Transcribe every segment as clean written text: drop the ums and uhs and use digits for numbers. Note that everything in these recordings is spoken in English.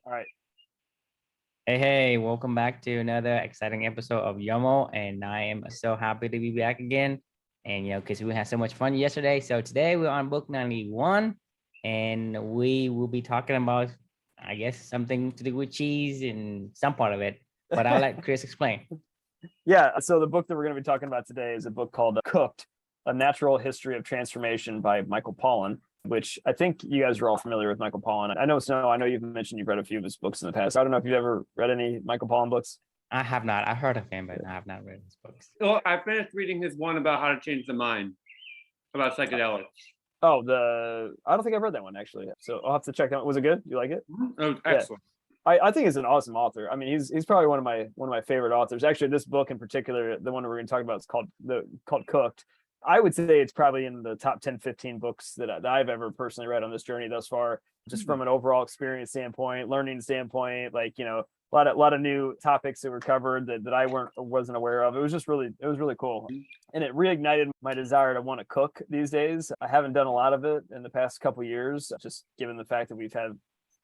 All right. Hey, welcome back to another exciting episode of YOML. And I am so happy to be back again. And, because we had so much fun yesterday. So today we're on book 91, and we will be talking about, I guess, something to do with cheese and some part of it. But I'll let Chris explain. Yeah. So the book that we're going to be talking about today is a book called Cooked, A Natural History of Transformation by Michael Pollan, which I think you guys are all familiar with Michael Pollan. I know Snow, I know you've mentioned you've read a few of his books in the past. I don't know if you've ever read any Michael Pollan books. I have not. I heard of him, but I have not read his books. Well, I finished reading his one about how to change the mind, about psychedelics. Oh, I don't think I've read that one actually. So I'll have to check that. Was it good? You like it? Oh, excellent. I think he's an awesome author. I mean, he's probably one of my favorite authors. Actually, this book in particular, the one we're going to talk about, is called Cooked. I would say it's probably in the top 10, 15 books that I've ever personally read on this journey thus far, just from an overall experience standpoint, learning standpoint, a lot of new topics that were covered that I wasn't aware of. It was really cool. And it reignited my desire to want to cook these days. I haven't done a lot of it in the past couple of years, just given the fact that we've had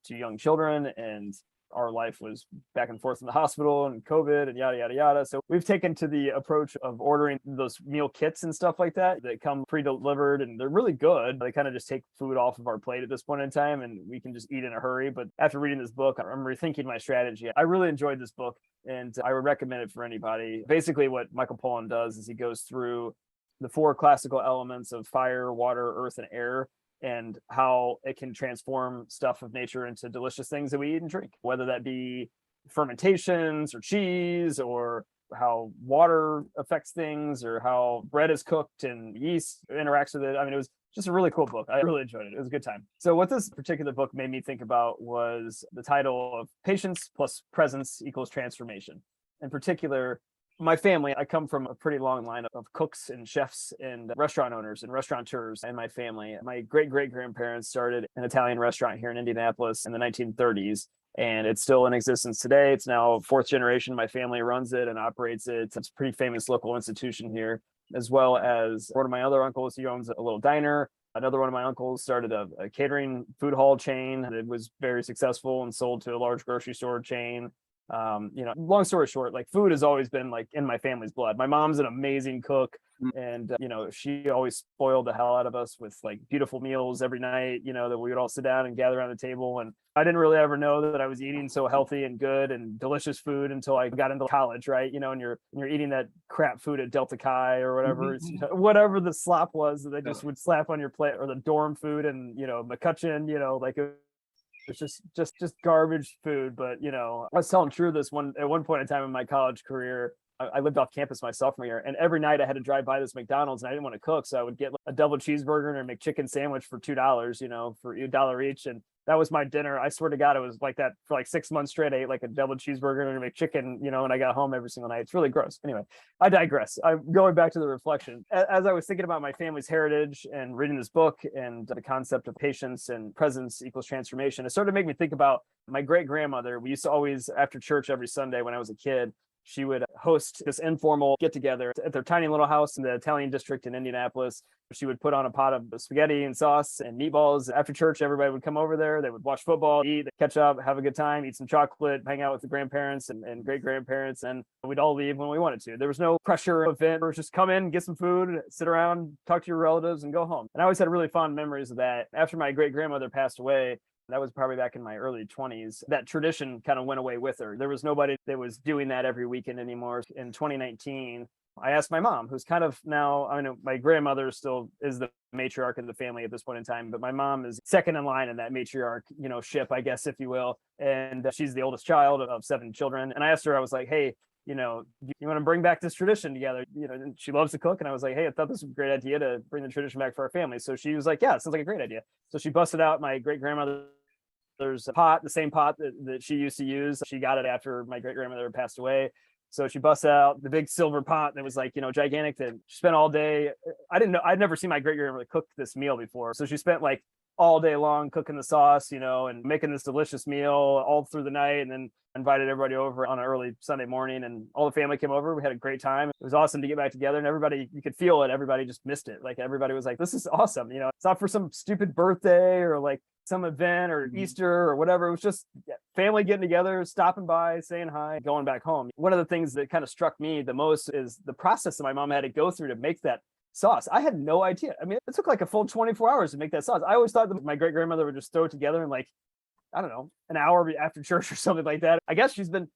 two young children and our life was back and forth in the hospital and COVID and yada, yada, yada. So we've taken to the approach of ordering those meal kits and stuff like that come pre-delivered, and they're really good. They kind of just take food off of our plate at this point in time, and we can just eat in a hurry. But after reading this book, I'm rethinking my strategy. I really enjoyed this book, and I would recommend it for anybody. Basically, what Michael Pollan does is he goes through the four classical elements of fire, water, earth, and air, and how it can transform stuff of nature into delicious things that we eat and drink, whether that be fermentations or cheese, or how water affects things, or how bread is cooked and yeast interacts with it. I mean, it was just a really cool book. I really enjoyed it. It was a good time. So what this particular book made me think about was the title of Patience plus Presence equals Transformation. In particular, my family, I come from a pretty long line of cooks and chefs and restaurant owners and restaurateurs in my family. My great-great-grandparents started an Italian restaurant here in Indianapolis in the 1930s, and it's still in existence today. It's now fourth generation. My family runs it and operates it. It's a pretty famous local institution here, as well as one of my other uncles. He owns a little diner. Another one of my uncles started a catering food hall chain that was very successful and sold to a large grocery store chain. Long story short, like, food has always been like in my family's blood. My mom's an amazing cook, and she always spoiled the hell out of us with like beautiful meals every night, that we would all sit down and gather around the table. And I didn't really ever know that I was eating so healthy and good and delicious food until I got into college, right? And you're eating that crap food at Delta Chi or whatever, whatever the slop was that they just would slap on your plate, or the dorm food and McCutcheon, it's just garbage food. But I was telling Drew this at one point in time in my college career. I lived off campus my sophomore year, and every night I had to drive by this McDonald's, and I didn't want to cook, so I would get a double cheeseburger and a McChicken sandwich for $2, for $1 each, and that was my dinner. I swear to God, it was like that for like 6 months straight. I ate like a double cheeseburger and a McChicken, and I got home every single night. It's really gross. Anyway, I digress. I'm going back to the reflection. As I was thinking about my family's heritage and reading this book and the concept of patience and presence equals transformation, it started to make me think about my great grandmother. We used to always, after church every Sunday when I was a kid, she would host this informal get together at their tiny little house in the Italian district in Indianapolis. She would put on a pot of spaghetti and sauce and meatballs. After church, everybody would come over there. They would watch football, eat, catch up, have a good time, eat some chocolate, hang out with the grandparents and great grandparents. And we'd all leave when we wanted to. There was no pressure event. It was just come in, get some food, sit around, talk to your relatives, and go home. And I always had really fond memories of that. After my great grandmother passed away, that was probably back in my early 20s. That tradition kind of went away with her. There was nobody that was doing that every weekend anymore. In 2019, I asked my mom, who's kind of now, I know my grandmother still is the matriarch of the family at this point in time, but my mom is second in line in that matriarch, ship, I guess, if you will. And she's the oldest child of 7 children. And I asked her, I was like, hey, you want to bring back this tradition together? And she loves to cook. And I was like, hey, I thought this was a great idea to bring the tradition back for our family. So she was like, yeah, it sounds like a great idea. So she busted out my great grandmother's pot, the same pot that she used to use. She got it after my great grandmother passed away. So she busted out the big silver pot that was like, gigantic, that she spent all day. I didn't know, I'd never seen my great grandmother cook this meal before. So she spent like all day long cooking the sauce, and making this delicious meal all through the night, and then invited everybody over on an early Sunday morning, and all the family came over. We had a great time. It was awesome to get back together, and everybody, you could feel it. Everybody just missed it. Like, everybody was like, this is awesome. It's not for some stupid birthday or like some event or Easter or whatever. It was just family getting together, stopping by, saying hi, going back home. One of the things that kind of struck me the most is the process that my mom had to go through to make that sauce. I had no idea. I mean, it took like a full 24 hours to make that sauce. I always thought that my great grandmother would just throw it together in like, I don't know, an hour after church or something like that. I guess she's been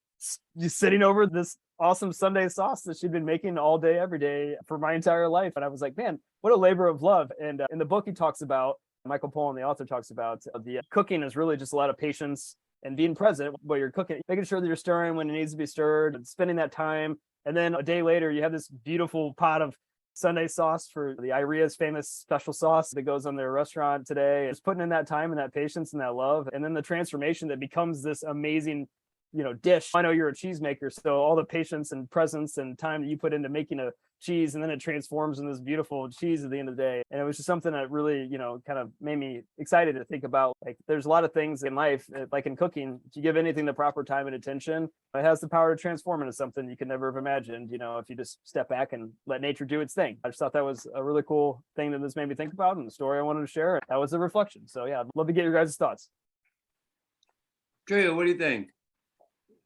just sitting over this awesome Sunday sauce that she'd been making all day, every day for my entire life. And I was like, man, what a labor of love. And in the book, he talks about, Michael Pollan, the author, talks about the cooking is really just a lot of patience and being present while you're cooking, making sure that you're stirring when it needs to be stirred and spending that time. And then a day later, you have this beautiful pot of Sunday sauce for the Iria's famous special sauce that goes on their restaurant today. Just putting in that time and that patience and that love, and then the transformation that becomes this amazing, dish. I know you're a cheesemaker, so all the patience and presence and time that you put into making a cheese, and then it transforms into this beautiful cheese at the end of the day. And it was just something that really, kind of made me excited to think about. Like, there's a lot of things in life, like in cooking, if you give anything the proper time and attention, it has the power to transform into something you could never have imagined, if you just step back and let nature do its thing. I just thought that was a really cool thing that this made me think about, and the story I wanted to share. That was a reflection. So yeah, I'd love to get your guys' thoughts. Drea, what do you think?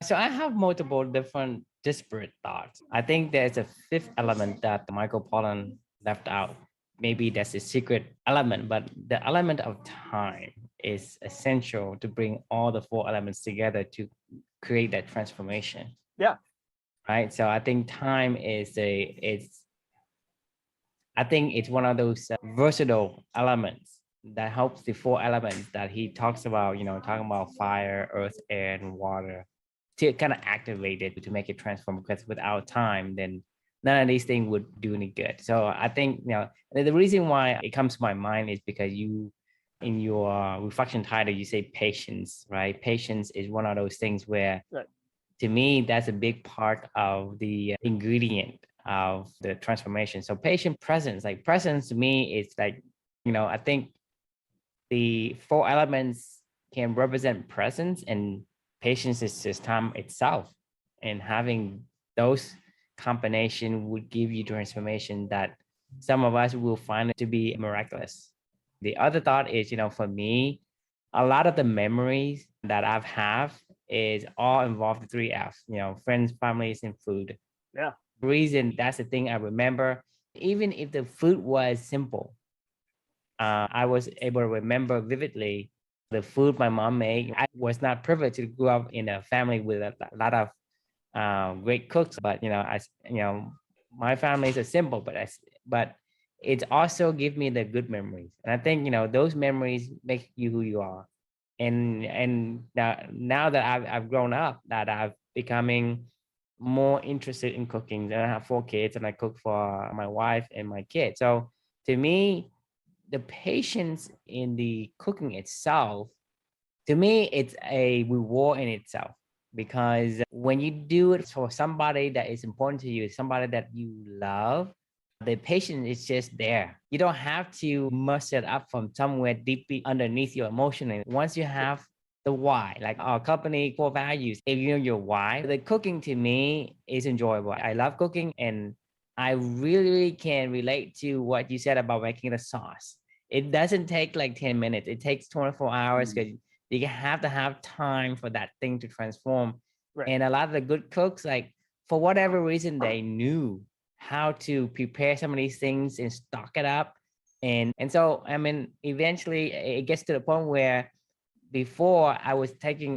So I have multiple different disparate thoughts. I think there's a fifth element that Michael Pollan left out. Maybe that's a secret element, but the element of time is essential to bring all the four elements together to create that transformation. Yeah. Right. So I think time is I think it's one of those versatile elements that helps the four elements that he talks about, talking about fire, earth, air, and water, to kind of activate it to make it transform, because without time, then none of these things would do any good. So I think, the reason why it comes to my mind is because you, in your reflection title, you say patience, right? Patience is one of those things where, right, to me, that's a big part of the ingredient of the transformation. So patient presence, like presence to me is like, I think the four elements can represent presence, and patience is just time itself. And having those combination would give you transformation that some of us will find it to be miraculous. The other thought is, for me, a lot of the memories that I've have is all involved the three F's, friends, families, and food. Yeah. Reason, that's the thing I remember. Even if the food was simple, I was able to remember vividly the food my mom made. I was not privileged to grow up in a family with a lot of great cooks, but my families are simple, but it also give me the good memories, and I think those memories make you who you are. And now that I've grown up, that I've becoming more interested in cooking, and I have 4 kids, and I cook for my wife and my kids. So to me, the patience in the cooking itself, to me, it's a reward in itself, because when you do it for somebody that is important to you, somebody that you love, the patience is just there. You don't have to muster it up from somewhere deeply underneath your emotion. Once you have the why, like our company core values, if you know your why, the cooking to me is enjoyable. I love cooking, and I really can relate to what you said about making the sauce. It doesn't take like 10 minutes. It takes 24 hours, because you have to have time for that thing to transform. Right. And a lot of the good cooks, like, for whatever reason, they knew how to prepare some of these things and stock it up. And so, I mean, eventually it gets to the point where before I would take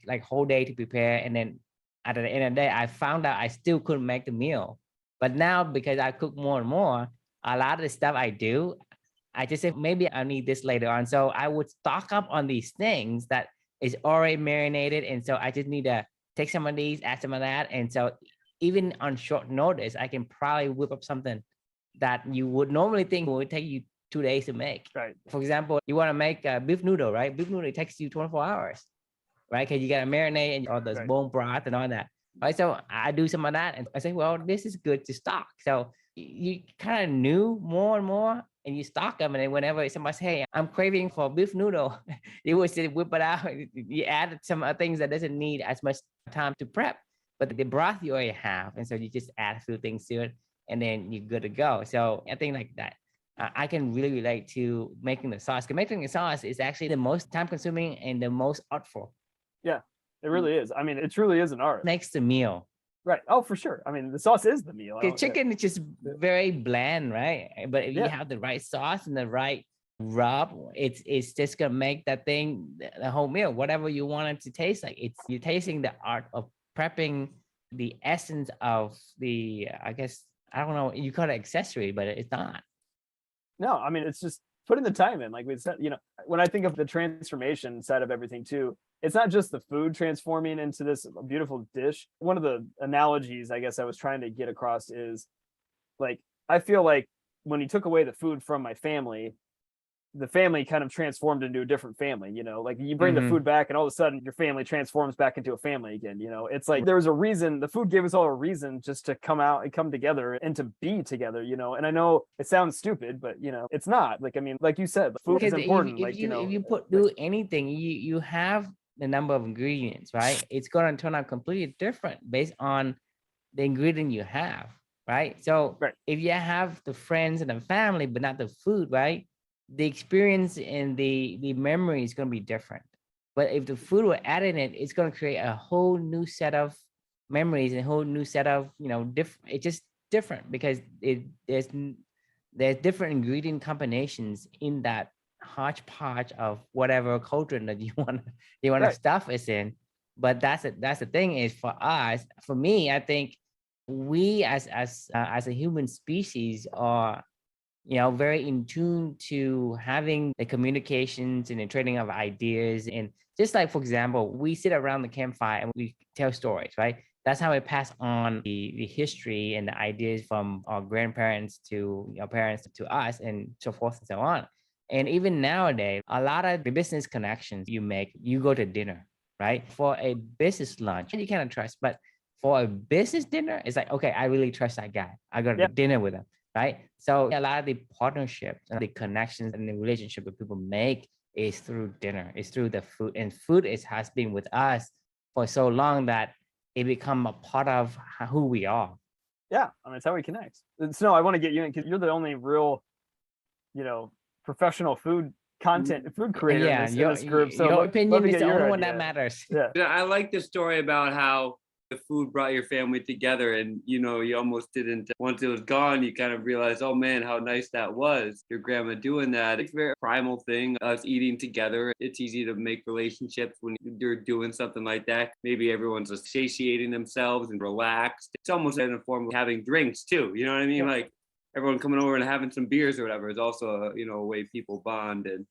like whole day to prepare. And then at the end of the day, I found out I still couldn't make the meal. But now, because I cook more and more, a lot of the stuff I do, I just say, maybe I need this later on. So I would stock up on these things that is already marinated. And so I just need to take some of these, add some of that. And so even on short notice, I can probably whip up something that you would normally think would take you 2 days to make. Right. For example, you want to make a beef noodle, right? Beef noodle, it takes you 24 hours, right? Because you got to marinate and all this bone broth and all that. Right. So I do some of that, and I say, well, this is good to stock. So you kind of knew more and more, and you stock them. And then whenever somebody say, hey, I'm craving for beef noodle, you would just whip it out. You add some things that doesn't need as much time to prep, but the broth you already have. And so you just add a few things to it, and then you're good to go. So I think like that, I can really relate to making the sauce. Because making the sauce is actually the most time consuming and the most artful. Yeah, it really is. I mean, it truly is an art. Next to meal. Right. Oh, for sure. I mean, the sauce is the meal. The chicken is just very bland, right? But if you Yeah. have the right sauce and the right rub, it's just gonna make that thing the whole meal, whatever you want it to taste like. It's you're tasting the art of prepping the essence of the, I guess, I don't know, you call it accessory, but it's not. No, I mean, it's just putting the time in. Like we said, you know, when I think of the transformation side of everything too, it's not just the food transforming into this beautiful dish. One of the analogies I guess I was trying to get across is like, I feel like when you took away the food from my family, the family kind of transformed into a different family, you know, like you bring the food back and all of a sudden your family transforms back into a family again. You know, it's like there was a reason, the food gave us all a reason just to come out and come together and to be together, you know. And I know it sounds stupid, but you know, it's not. Like, I mean, like you said, food is important. If like, you know, if you do anything, you have the number of ingredients, right? It's gonna turn out completely different based on the ingredient you have, right? So if you have the friends and the family, but not the food, right? The experience and the memory is going to be different. But if the food were added in it, it's going to create a whole new set of memories and a whole new set of, you know, different. It's just different because there's different ingredient combinations in that hodgepodge of whatever culture that you want to stuff is in. But that's the thing is for us, for me, I think we as a human species are, you know, very in tune to having the communications and the trading of ideas. And just like, for example, we sit around the campfire and we tell stories, right? That's how we pass on the history and the ideas from our grandparents to our parents to us and so forth and so on. And even nowadays, a lot of the business connections you make, you go to dinner, right? For a business lunch, you cannot trust, but for a business dinner, it's like, okay, I really trust that guy. I go to dinner with him. Right. So a lot of the partnerships and the connections and the relationship that people make is through dinner, it's through the food. And food has been with us for so long that it become a part of who we are. Yeah. I mean, it's how we connect. So I want to get you in because you're the only real, you know, professional food creator in this group. So your opinion is the only one that matters. Yeah. I like the story about how the food brought your family together, and you know, you almost didn't, once it was gone, you kind of realized, oh man, how nice that was, your grandma doing that. It's a very primal thing, us eating together. It's easy to make relationships when you're doing something like that. Maybe everyone's satiating themselves and relaxed. It's almost in a form of having drinks too, you know what I mean? Like everyone coming over and having some beers or whatever is also a, you know, a way people bond. And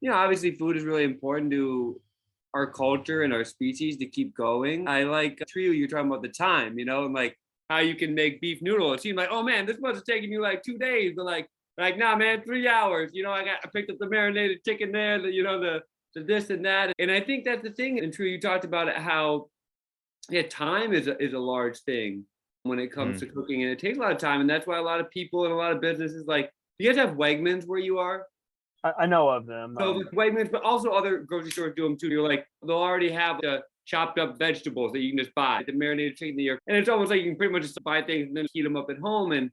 you know, obviously food is really important to our culture and our species to keep going. I like Trio, you're talking about the time, you know, and like how you can make beef noodle. It seemed like, oh man, this must have taken you like 2 days, but like nah, man, 3 hours. You know, I picked up the marinated chicken there, you know, the this and that. And I think that's the thing. And Trio, you talked about it, how time is a large thing when it comes to cooking, and it takes a lot of time. And that's why a lot of people and a lot of businesses, like, do you guys have Wegmans where you are? I know of them. So Wegmans, but also other grocery stores do them too. You're like, they'll already have the chopped up vegetables that you can just buy, the marinated chicken there. And it's almost like you can pretty much just buy things and then heat them up at home. And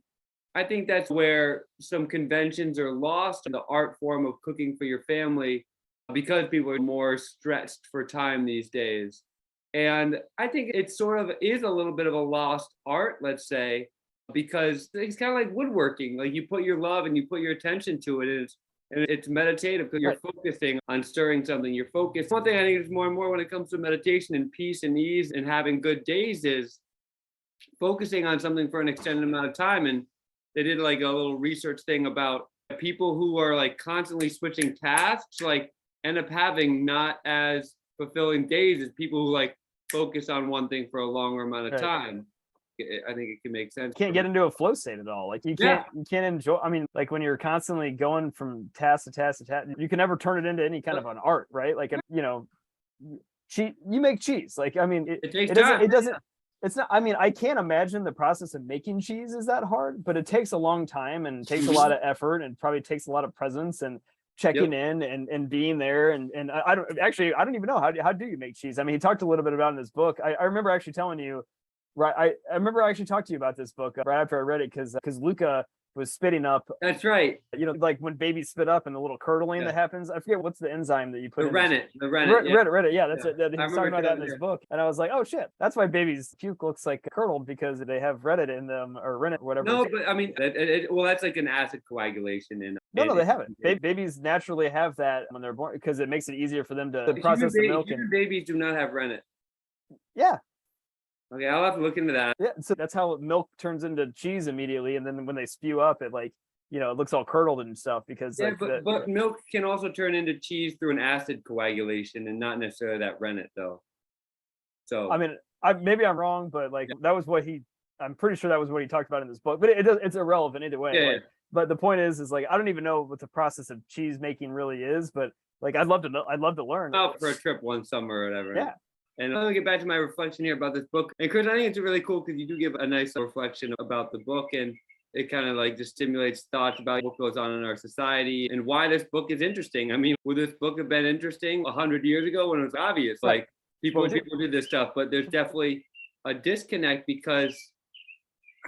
I think that's where some conventions are lost in the art form of cooking for your family, because people are more stressed for time these days. And I think it sort of is a little bit of a lost art, let's say, because it's kind of like woodworking. Like you put your love and you put your attention to it, and it's meditative because you're focusing on stirring something. You're focused. One thing I think is more and more when it comes to meditation and peace and ease and having good days is focusing on something for an extended amount of time. And they did like a little research thing about people who are like constantly switching tasks, like end up having not as fulfilling days as people who like focus on one thing for a longer amount of time. I think it can make sense. Can't get into a flow state at all. Like you can't enjoy. I mean, like when you're constantly going from task to task to task, you can never turn it into any kind of an art, right? Like, you know, you make cheese. Like, I mean, it takes time. It doesn't. It's not. I mean, I can't imagine the process of making cheese is that hard, but it takes a long time and takes a lot of effort and probably takes a lot of presence and checking in and being there. And I don't even know how do you make cheese. I mean, he talked a little bit about it in his book. I remember actually telling you. Right. I remember I actually talked to you about this book right after I read it because Luca was spitting up. That's right. You know, like when babies spit up and the little curdling that happens. I forget what's the enzyme that you put The in. rennet. Rennet. Yeah, that's it. He was talking about that in his there. book. And I was like, oh shit, that's why babies' puke looks like curdled, because they have rennet in them, or rennet, whatever. No, but I mean, well, that's like an acid coagulation. No, they haven't. Babies naturally have that when they're born, because it makes it easier for them to process the milk. Human babies do not have rennet. Yeah. Okay, I'll have to look into that. Yeah, so that's how milk turns into cheese immediately, and then when they spew up, it like, you know, it looks all curdled and stuff, because but milk can also turn into cheese through an acid coagulation, and not necessarily that rennet though. So I mean, maybe I'm wrong, but like that was what I'm pretty sure that was what he talked about in this book. But it's irrelevant either way. Yeah. Like, but the point is like, I don't even know what the process of cheese making really is, but like I'd love to know. I'd love to learn. Out for a trip one summer or whatever. Yeah. And I'm gonna get back to my reflection here about this book. And Chris, I think it's really cool because you do give a nice reflection about the book, and it kind of like just stimulates thoughts about what goes on in our society and why this book is interesting. I mean, would this book have been interesting 100 years ago when it was obvious? Like people did this stuff, but there's definitely a disconnect because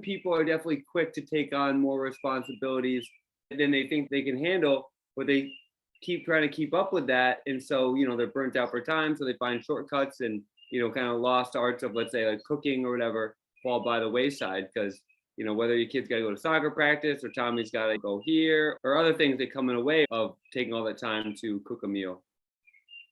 people are definitely quick to take on more responsibilities than they think they can handle, but they keep trying to keep up with that. And so, you know, they're burnt out for time. So they find shortcuts, and, you know, kind of lost arts of, let's say, like cooking or whatever fall by the wayside because, you know, whether your kid's got to go to soccer practice or Tommy's got to go here or other things that come in a way of taking all that time to cook a meal.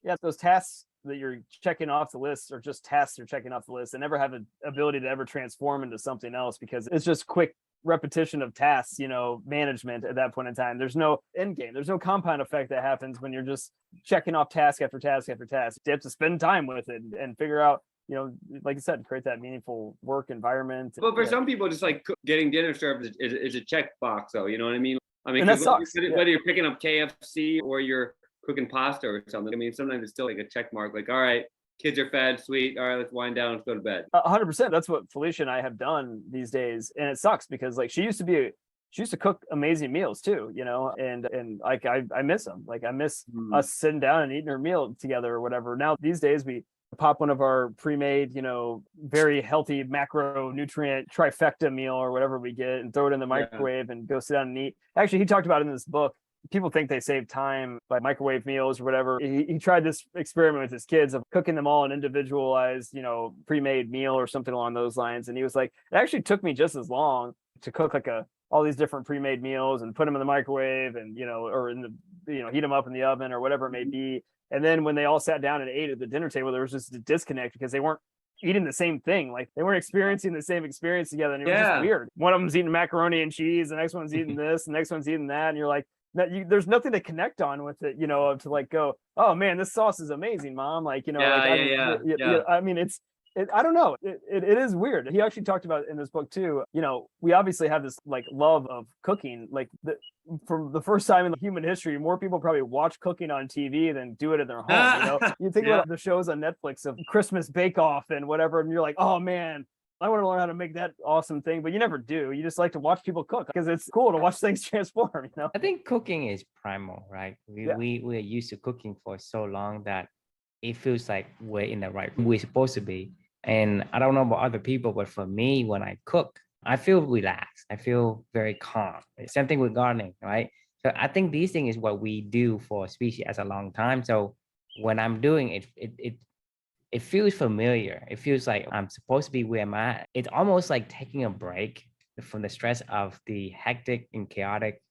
Yeah, those tasks that you're checking off the list are just tasks you're checking off the list, and never have an ability to ever transform into something else, because it's just quick repetition of tasks, you know, management at that point in time. There's no end game. There's no compound effect that happens when you're just checking off task after task after task. You have to spend time with it and figure out, you know, like I said, create that meaningful work environment. But for some people, just like getting dinner served is a check box, though. You know what I mean? I mean, and that sucks. Whether you're picking up KFC or you're cooking pasta or something, I mean, sometimes it's still like a check mark. Like, all right, kids are fed, sweet. All right, let's wind down, let's go to bed. 100%. That's what Felicia and I have done these days, and it sucks because like she used to cook amazing meals too, you know, and like I miss them. Like I miss us sitting down and eating her meal together or whatever. Now these days we pop one of our pre-made, you know, very healthy macronutrient trifecta meal or whatever we get and throw it in the microwave and go sit down and eat. Actually, he talked about it in this book. People think they save time by microwave meals or whatever. He tried this experiment with his kids of cooking them all an individualized, you know, pre-made meal or something along those lines. And he was like, it actually took me just as long to cook like all these different pre-made meals and put them in the microwave and, you know, or in the, you know, heat them up in the oven or whatever it may be. And then when they all sat down and ate at the dinner table, there was just a disconnect because they weren't eating the same thing. Like they weren't experiencing the same experience together. And it was just weird. One of them's eating macaroni and cheese. The next one's eating this. The next one's eating that. And you're like, there's nothing to connect on with it, you know, to like go, oh man, this sauce is amazing, Mom. Like, you know, I mean, I don't know. It is weird. He actually talked about in this book too, you know, we obviously have this like love of cooking, like from the first time in the human history, more people probably watch cooking on TV than do it in their home. You know, you think about the shows on Netflix of Christmas Bake Off and whatever, and you're like, oh man, I want to learn how to make that awesome thing, but you never do. You just like to watch people cook because it's cool to watch things transform, you know? I think cooking is primal, right? We are used to cooking for so long that it feels like we're in the right, we're supposed to be. And I don't know about other people, but for me, when I cook, I feel relaxed. I feel very calm. Same thing with gardening, right? So I think these things is what we do for a species as a long time. So when I'm doing it, it feels familiar. It feels like I'm supposed to be where I'm at. It's almost like taking a break from the stress of the hectic and chaotic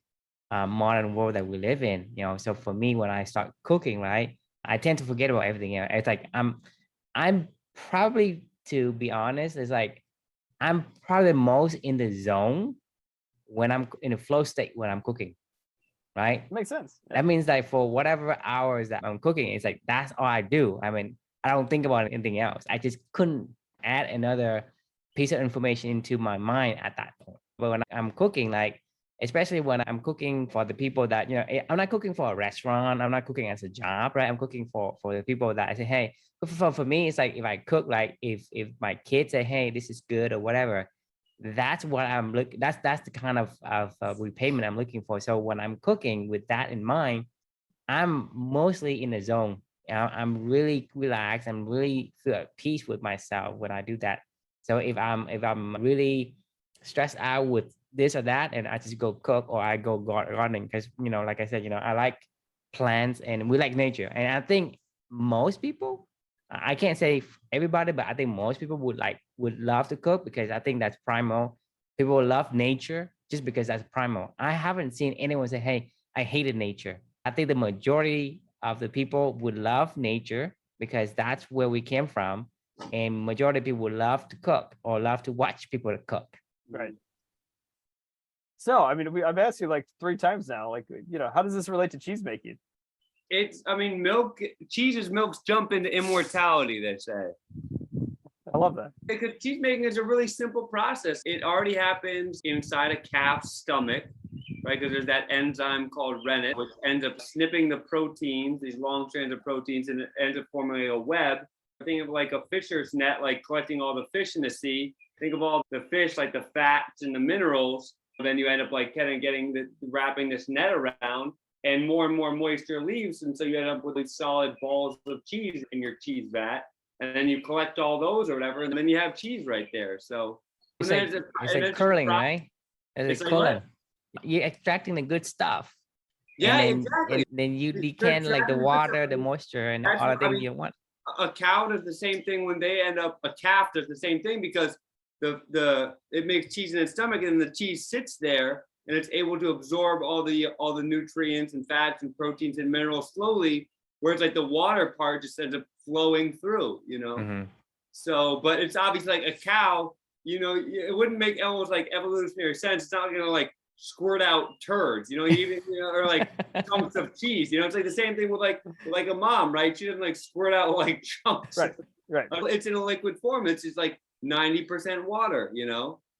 modern world that we live in. You know, so for me, when I start cooking, right, I tend to forget about everything else. It's like I'm probably, to be honest, it's like I'm probably most in the zone when I'm in a flow state when I'm cooking. Right? Makes sense. Yeah. That means like for whatever hours that I'm cooking, it's like that's all I do. I mean, I don't think about anything else. I just couldn't add another piece of information into my mind at that point. But when I'm cooking, like, especially when I'm cooking for the people that, you know, I'm not cooking for a restaurant. I'm not cooking as a job, right? I'm cooking for the people that I say, hey, for me, it's like if I cook, like if my kids say, hey, this is good or whatever, that's what I'm looking, that's the kind of repayment I'm looking for. So when I'm cooking with that in mind, I'm mostly in the zone. I'm really relaxed. I'm really feel at peace with myself when I do that. So if I'm really stressed out with this or that, and I just go cook or I go gardening because like I said, I like plants and we like nature. And I think most people, I can't say everybody, but I think most people would love to cook because I think that's primal. People love nature just because that's primal. I haven't seen anyone say, "Hey, I hated nature." I think the majority of the people would love nature because that's where we came from, and majority of people would love to cook or love to watch people cook. Right. So, I mean, I've asked you like 3 times now, like, how does this relate to cheese making? Cheese is milk's jump into immortality, they say. I love that. Because cheese making is a really simple process. It already happens inside a calf's stomach, right? Because there's that enzyme called rennet, which ends up snipping the proteins, these long strands of proteins, and it ends up forming a web. Think of like a fisher's net, like collecting all the fish in the sea. Think of all the fish, like the fats and the minerals. Then you end up like kind of wrapping this net around, and more moisture leaves, and so you end up with these solid balls of cheese in your cheese vat, and then you collect all those or whatever, and then you have cheese right there. So it's like curling, right? It's like curling. You're extracting the good stuff. Yeah, and then, exactly. And then you decant like the water, the moisture, and all the things you want. A cow does the same thing when they end up. A calf does the same thing because it makes cheese in its stomach, and the cheese sits there and it's able to absorb all the nutrients and fats and proteins and minerals slowly, whereas like the water part just ends up flowing through, Mm-hmm. So, but it's obviously like a cow, it wouldn't make almost like evolutionary sense. It's not gonna like squirt out turds, or like chunks of cheese. It's like the same thing with like a mom, right? She doesn't like squirt out like chunks. Right. It's in a liquid form. It's just like 90% water,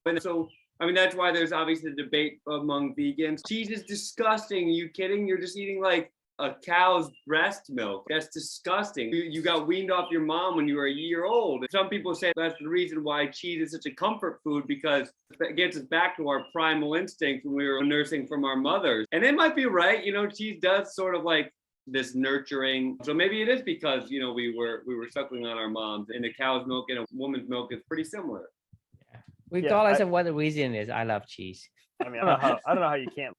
And so, I mean, that's why there's obviously a debate among vegans. Cheese is disgusting. Are you kidding? You're just eating like a cow's breast milk. That's disgusting. You got weaned off your mom when you were a year old. Some people say that's the reason why cheese is such a comfort food, because it gets us back to our primal instinct when we were nursing from our mothers. And they might be right. Cheese does sort of like this nurturing. So maybe it is because, we were suckling on our moms, and a cow's milk and a woman's milk is pretty similar. Regardless of what the reason is, I love cheese. I mean, I don't know how you can't.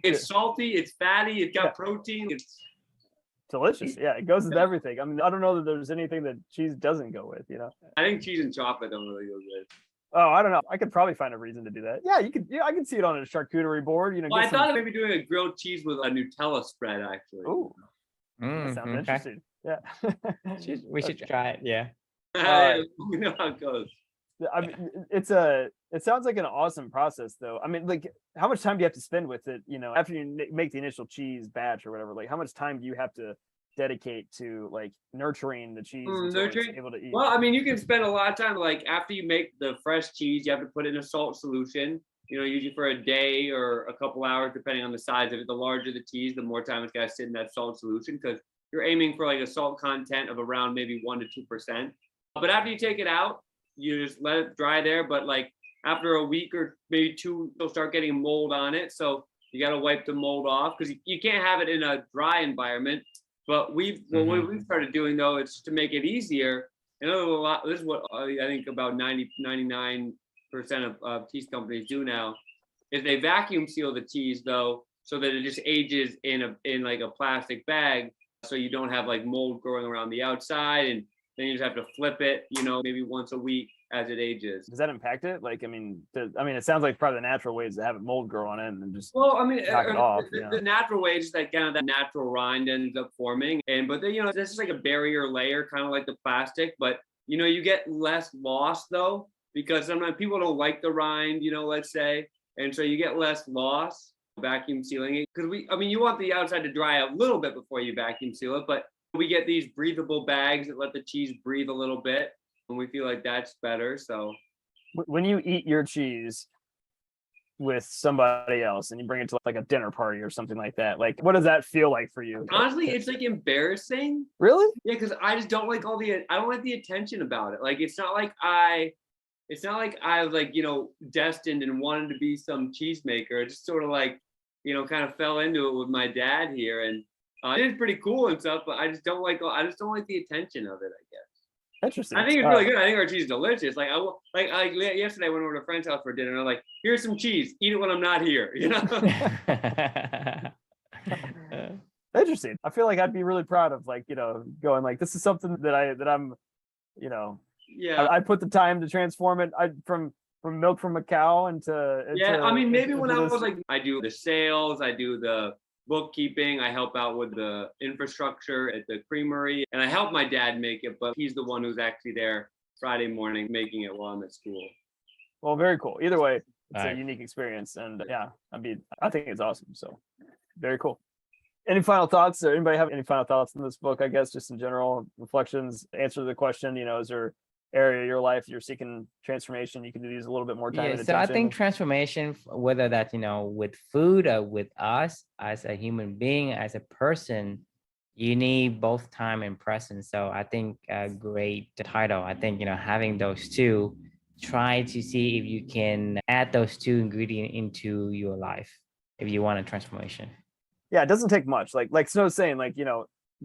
It's salty, it's fatty, it's got protein, it's delicious. Yeah, it goes with everything. I mean, I don't know that there's anything that cheese doesn't go with, I think cheese and chocolate don't really go good. Oh, I don't know. I could probably find a reason to do that. Yeah, you could. Yeah, I can see it on a charcuterie board. Well, I thought of maybe doing a grilled cheese with a Nutella spread, actually. Ooh, that sounds interesting. Yeah, we should try it. Yeah. We know how it goes. I mean, it sounds like an awesome process, though. I mean, like, how much time do you have to spend with it? After you make the initial cheese batch or whatever, like, how much time do you have to dedicate to like nurturing the cheese until it's able to eat? Well, I mean, you can spend a lot of time. Like after you make the fresh cheese, you have to put it in a salt solution. Usually for a day or a couple hours, depending on the size of it. The larger the cheese, the more time it's got to sit in that salt solution, because you're aiming for like a salt content of around maybe 1 to 2%. But after you take it out, you just let it dry there. But like after a week or maybe 2, you'll start getting mold on it. So you got to wipe the mold off, because you can't have it in a dry environment. But what we've started doing, though, it's to make it easier. This is what I think about 99% of cheese companies do now, is they vacuum seal the cheese, though, so that it just ages in like a plastic bag, so you don't have like mold growing around the outside, and then you just have to flip it, maybe once a week as it ages. Does that impact it? Like, I mean, it sounds like probably the natural way is to have it mold grow on it and just knock it off. The natural way is that kind of that natural rind ends up forming, but then this is like a barrier layer, kind of like the plastic. But you get less loss though, because sometimes people don't like the rind, let's say, and so you get less loss vacuum sealing it, because you want the outside to dry a little bit before you vacuum seal it, but we get these breathable bags that let the cheese breathe a little bit, and we feel like that's better. So when you eat your cheese with somebody else and you bring it to like a dinner party or something like that, like what does that feel like for you? Honestly, it's like embarrassing. Really? Yeah, because I just don't like I don't like the attention about it. Like it's not like I was like, destined and wanted to be some cheesemaker. It just sort of like, kind of fell into it with my dad here, and it is pretty cool and stuff, but I just don't like the attention of it, I guess. Interesting. I think it's really good. I think our cheese is delicious. Like yesterday I went over to a friend's house for dinner and I'm like, here's some cheese. Eat it when I'm not here. You know? Interesting. I feel like I'd be really proud of like, going like, this is something that I'm, Yeah. I put the time to transform it. From milk from a cow into I mean, maybe when I this. was like, I do the sales, I do the bookkeeping, I help out with the infrastructure at the creamery, and I help my dad make it, but he's the one who's actually there Friday morning making it while I'm at school. Well, very cool. Either way, it's Right. a unique experience, and I think it's awesome. So very cool. Any final thoughts, or anybody have any final thoughts in this book? I guess just in general reflections, answer the question, is there area of your life you're seeking transformation, you can use a little bit more time and So I attention? think transformation, whether that's with food or with us as a human being, as a person, you need both time and presence. So I think a great title. I think having those two, try to see if you can add those two ingredients into your life if you want a transformation. Yeah, it doesn't take much. Like Snow's saying,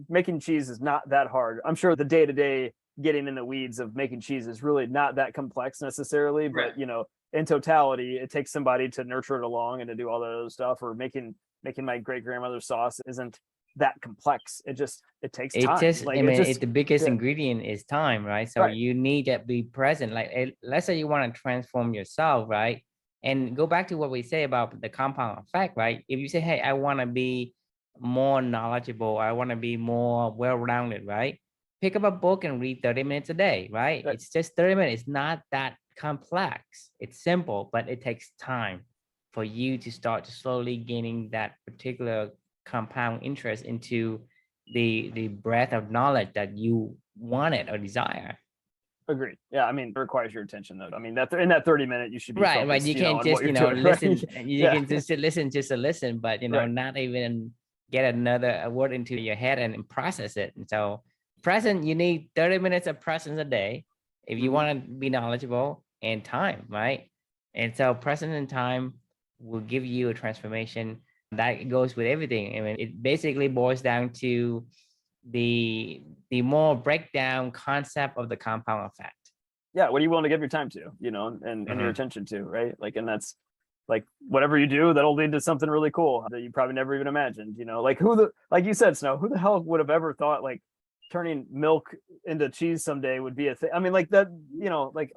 making cheese is not that hard. I'm sure the day-to-day getting in the weeds of making cheese is really not that complex necessarily, but Right. In totality, it takes somebody to nurture it along and to do all that other stuff. Or making my great grandmother's sauce isn't that complex. It takes time. The biggest ingredient is time, right? So Right. you need to be present. Like, let's say you want to transform yourself, right? And go back to what we say about the compound effect, right? If you say, hey, I want to be more knowledgeable, I want to be more well-rounded, right? Pick up a book and read 30 minutes a day, right? Right. It's just 30 minutes. It's not that complex. It's simple, but it takes time for you to start to slowly gaining that particular compound interest into the breadth of knowledge that you wanted or desire. Agreed. Yeah, I mean, it requires your attention though. I mean, that in that 30 minutes, you should be Right. focused, You can't on just what you're doing, listen. right? You can just listen, but Right. not even get another word into your head and process it. And so present, you need 30 minutes of presence a day if you want to be knowledgeable, and time, right? And so presence and time will give you a transformation that goes with everything. I mean, it basically boils down to the more breakdown concept of the compound effect. Yeah, what are you willing to give your time to, and your attention to, right? And that's like whatever you do, that'll lead to something really cool that you probably never even imagined, like like you said, Snow, who the hell would have ever thought like turning milk into cheese someday would be a thing? I mean, like that,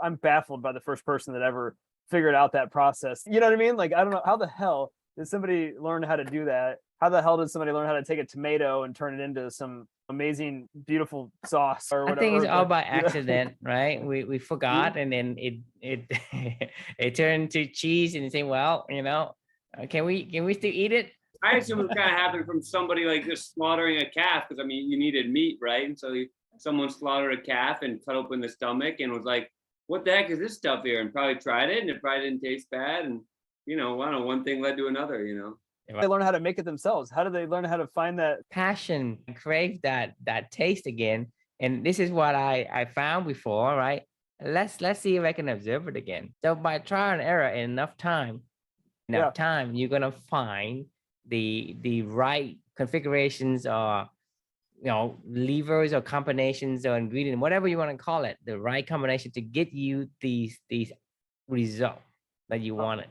I'm baffled by the first person that ever figured out that process. You know what I mean? Like, I don't know, how the hell did somebody learn how to do that? How the hell did somebody learn how to take a tomato and turn it into some amazing, beautiful sauce or whatever? I think it's all by accident, right? We forgot, and then it it turned to cheese, and you say, well, can we still eat it? I assume it kind of happened from somebody like just slaughtering a calf, because I mean, you needed meat, right? And so someone slaughtered a calf and cut open the stomach and was like, what the heck is this stuff here? And probably tried it, and it probably didn't taste bad. And I don't know, one thing led to another. They learn how to make it themselves. How do they learn how to find that passion, crave that taste again? And this is what I found before, right? Let's see if I can observe it again. So by trial and error, in enough time, you're gonna find the right configurations, or levers or combinations or ingredient, whatever you want to call it, the right combination to get you these results that you wanted.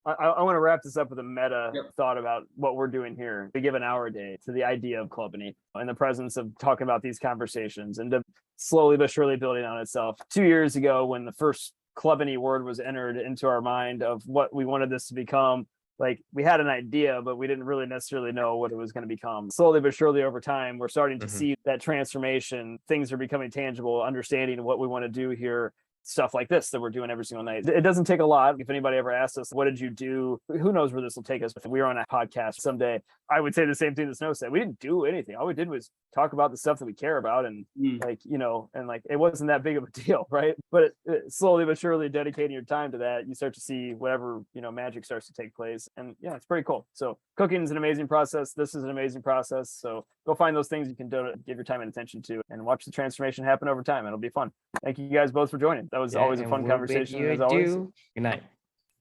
I want to wrap this up with a meta thought about what we're doing here. We give an hour a day to the idea of Clubany in the presence of talking about these conversations, and to slowly but surely building on itself. 2 years ago, when the first Clubany word was entered into our mind of what we wanted this to become, like we had an idea, but we didn't really necessarily know what it was going to become. Slowly but surely over time, we're starting to see that transformation. Things are becoming tangible, understanding what we want to do here. Stuff like this that we're doing every single night. It doesn't take a lot. If anybody ever asks us, what did you do? Who knows where this will take us? If we were on a podcast someday, I would say the same thing that Snow said. We didn't do anything. All we did was talk about the stuff that we care about, and it wasn't that big of a deal, right? But it slowly but surely dedicating your time to that, you start to see whatever, magic starts to take place. And yeah, it's pretty cool. So cooking is an amazing process. This is an amazing process. So go find those things you can give your time and attention to, and watch the transformation happen over time. It'll be fun. Thank you guys both for joining. That was always a fun conversation, as always. Good night.